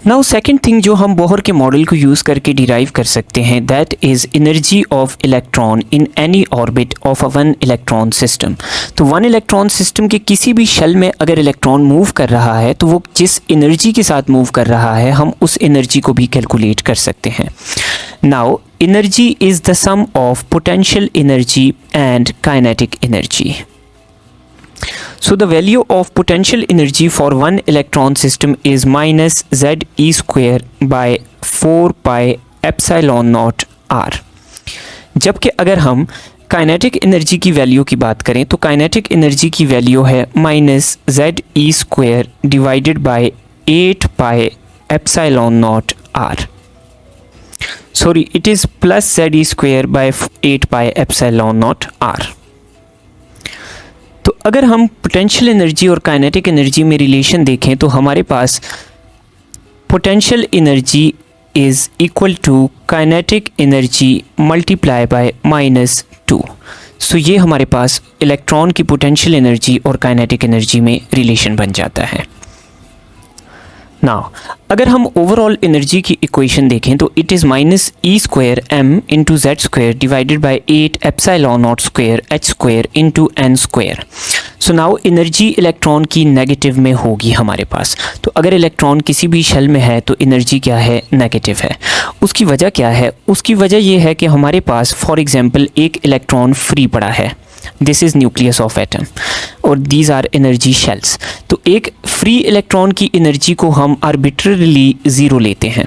Now second thing जो हम Bohr के मॉडल को यूज़ करके डिराइव कर सकते हैं, that is energy of electron in any orbit of a one electron system. तो वन इलेक्ट्रॉन सिस्टम के किसी भी शेल में अगर इलेक्ट्रॉन मूव कर रहा है तो वो जिस एनर्जी के साथ मूव कर रहा है हम उस एनर्जी को भी कैलकुलेट कर सकते हैं। Now energy is the sum of potential energy and kinetic energy. So the value of potential energy for one electron system is minus ZE square by 4 pi epsilon naught R। जबकि अगर हम kinetic energy की value की बात करें तो kinetic energy की value है minus ZE square divided by 8 pi epsilon not R। Sorry, it is plus ZE square by 8 pi epsilon not R। तो अगर हम पोटेंशियल एनर्जी और काइनेटिक एनर्जी में रिलेशन देखें तो हमारे पास potential energy is equal to kinetic energy multiply by -2। So ये हमारे पास इलेक्ट्रॉन की पोटेंशियल एनर्जी और काइनेटिक एनर्जी में रिलेशन बन जाता है। नाउ अगर हम ओवरऑल एनर्जी की इक्वेशन देखें तो it is minus E square M into Z square divided by 8 epsilon not square H square into N square. So now energy electron की नेगेटिव में होगी हमारे पास। तो अगर इलेक्ट्रॉन किसी भी शेल में है तो एनर्जी क्या है, नेगेटिव है। उसकी वजह क्या है? उसकी वजह यह है कि हमारे पास फॉर एग्जांपल एक इलेक्ट्रॉन फ्री पड़ा है, this is nucleus of atom और दीज आर एनर्जी शेल्स। तो एक फ्री इलेक्ट्रॉन की एनर्जी को हम आर्बिट्ररीली ज़ीरो लेते हैं।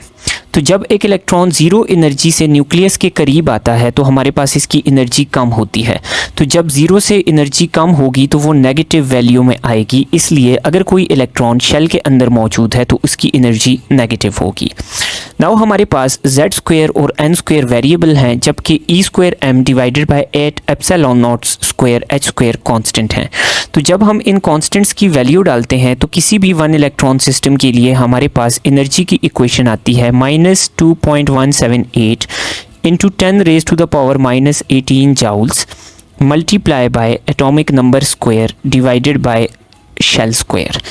तो जब एक इलेक्ट्रॉन ज़ीरो एनर्जी से न्यूक्लियस के करीब आता है तो हमारे पास इसकी एनर्जी कम होती है। तो जब ज़ीरो से एनर्जी कम होगी तो वो नेगेटिव वैल्यू में आएगी, इसलिए अगर कोई इलेक्ट्रॉन शेल के अंदर मौजूद है तो उसकी एनर्जी नेगेटिव होगी। नाउ हमारे पास जेड स्क्वायर और एन स्क्वायर वेरिएबल हैं, जबकि e square m divided by 8 epsilon not square H square constant हैं। तो जब हम इन कॉन्स्टेंट्स की वैल्यू डालते हैं तो किसी भी वन इलेक्ट्रॉन सिस्टम के लिए हमारे पास एनर्जी की इक्वेशन आती है -2.178 into 10 raise to the power -18 joules multiply by atomic number square divided by shell square.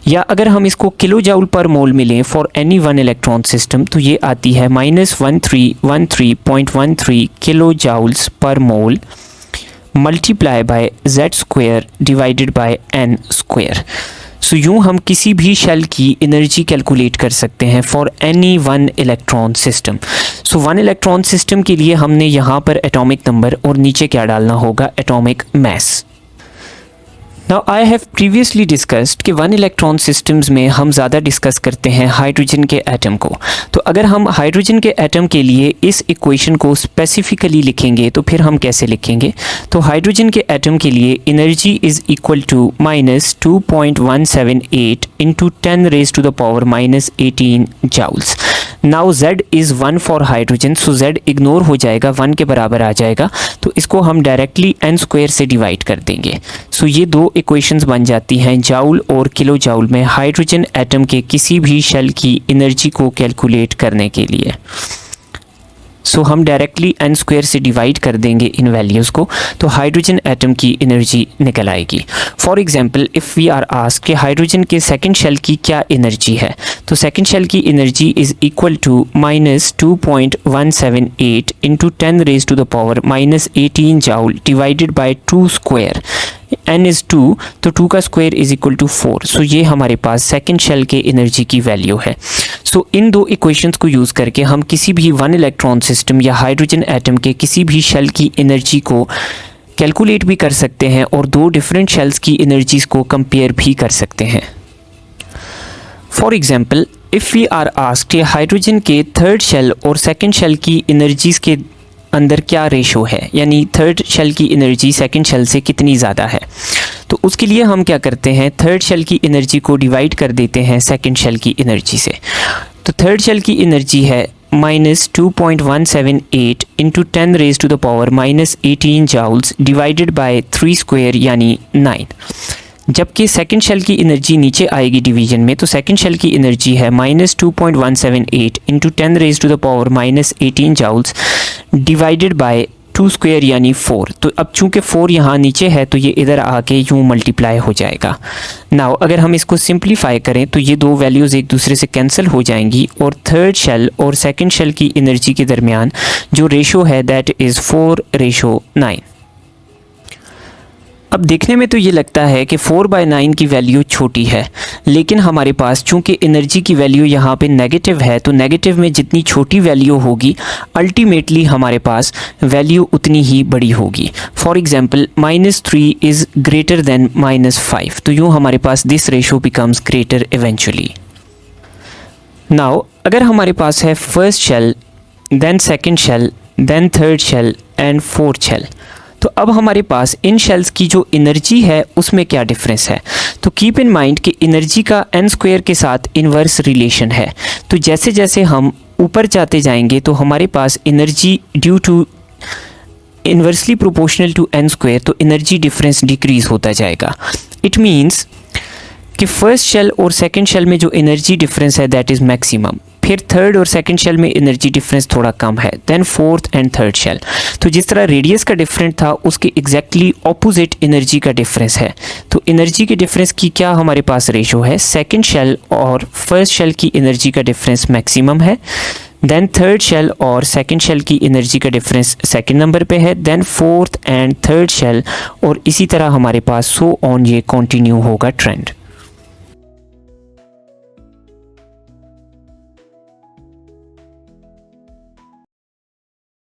या अगर हम इसको किलो जाउल पर मोल में लें for any one electron system तो ये आती है -1313.13 kilo joules per mole multiply by Z square divided by n square. So यूँ हम किसी भी शेल की एनर्जी कैलकुलेट कर सकते हैं for any one electron system. So one electron system के लिए हमने यहाँ पर एटॉमिक नंबर और नीचे क्या डालना होगा, atomic mass. Now I have previously discussed कि वन इलेक्ट्रॉन सिस्टम्स में हम ज़्यादा डिस्कस करते हैं हाइड्रोजन के एटम को। तो अगर हम हाइड्रोजन के एटम के लिए इस इक्वेशन को स्पेसिफिकली लिखेंगे तो फिर हम कैसे लिखेंगे? तो हाइड्रोजन के एटम के लिए energy is equal to -2.178 into 10 raise to the power -18 joules. Now Z is 1 for hydrogen, so Z ignore हो जाएगा, 1 के बराबर आ जाएगा। तो इसको हम डायरेक्टली n स्क्वायर से डिवाइड कर देंगे। सो ये दो इक्वेशंस बन जाती हैं जाउल और किलो जाउल में हाइड्रोजन एटम के किसी भी शेल की एनर्जी को कैलकुलेट करने के लिए। सो हम डायरेक्टली n स्क्वायर से डिवाइड कर देंगे इन वैल्यूज़ को, तो हाइड्रोजन एटम की एनर्जी निकल आएगी। For example if we are asked कि हाइड्रोजन के सेकंड शेल की क्या एनर्जी है, तो सेकंड शेल की energy is equal to -2.178 into 10 raise to the power -18 joule divided by 2 square. n is 2 तो 2 का square is equal to 4। So ये हमारे पास सेकंड शेल के एनर्जी की वैल्यू है। सो इन दो इक्वेशंस को यूज़ करके हम किसी भी वन इलेक्ट्रॉन सिस्टम या हाइड्रोजन एटम के किसी भी शेल की एनर्जी को कैलकुलेट भी कर सकते हैं और दो डिफरेंट शेल्स की एनर्जीज़ को कंपेयर भी कर सकते हैं। For example if we are asked hydrogen के थर्ड शेल और सेकंड शेल की एनर्जीज़ के अंदर क्या रेशो है, यानी थर्ड शेल की एनर्जी सेकंड शेल से कितनी ज़्यादा है, तो उसके लिए हम क्या करते हैं, थर्ड शेल की एनर्जी को डिवाइड कर देते हैं सेकंड शेल की एनर्जी से। तो थर्ड शेल की एनर्जी है -2.178 into 10 raise to the power -18 joules divided by 3 square यानी 9। जबकि सेकंड शेल की एनर्जी नीचे आएगी डिवीजन में, तो सेकंड शेल की एनर्जी है -2.178 into 10 raise to the power -18 joules divided by 2 square यानी 4। तो अब चूंकि 4 यहाँ नीचे है तो ये इधर आके यूँ मल्टीप्लाई हो जाएगा। नाउ अगर हम इसको सिंप्लीफाई करें तो ये दो वैल्यूज़ एक दूसरे से कैंसिल हो जाएंगी और थर्ड शेल और सेकंड शेल की एनर्जी के दरमियान जो रेशो है दैट इज़ 4:9। अब देखने में तो ये लगता है कि 4/9 की वैल्यू छोटी है, लेकिन हमारे पास चूंकि एनर्जी की वैल्यू यहाँ पे नेगेटिव है तो नेगेटिव में जितनी छोटी वैल्यू होगी अल्टीमेटली हमारे पास वैल्यू उतनी ही बड़ी होगी। For example -3 is greater than -5, तो यूँ हमारे पास this ratio becomes greater eventually. Now अगर हमारे पास है first shell, then second shell, then third shell and fourth shell, तो अब हमारे पास इन शेल्स की जो एनर्जी है उसमें क्या डिफरेंस है। तो कीप इन माइंड कि एनर्जी का n स्क्वायर के साथ इन्वर्स रिलेशन है। तो जैसे जैसे हम ऊपर जाते जाएंगे तो हमारे पास energy due to inversely proportional to n square, तो एनर्जी डिफरेंस डिक्रीज होता जाएगा। इट मीन्स कि फर्स्ट शेल और सेकंड शेल में जो एनर्जी डिफरेंस है दैट इज़ मैक्सिमम, फिर थर्ड और सेकंड शेल में एनर्जी डिफरेंस थोड़ा कम है, then fourth and third shell. तो जिस तरह रेडियस का डिफरेंट था उसके एग्जैक्टली ऑपोजिट एनर्जी का डिफरेंस है। तो एनर्जी के डिफरेंस की क्या हमारे पास रेशो है, सेकंड शेल और फर्स्ट शेल की एनर्जी का डिफरेंस मैक्सिमम है, देन थर्ड शेल और सेकंड शेल की एनर्जी का डिफरेंस सेकंड नंबर पे है, then fourth and third shell, और इसी तरह हमारे पास सो ऑन ये कंटिन्यू होगा ट्रेंड।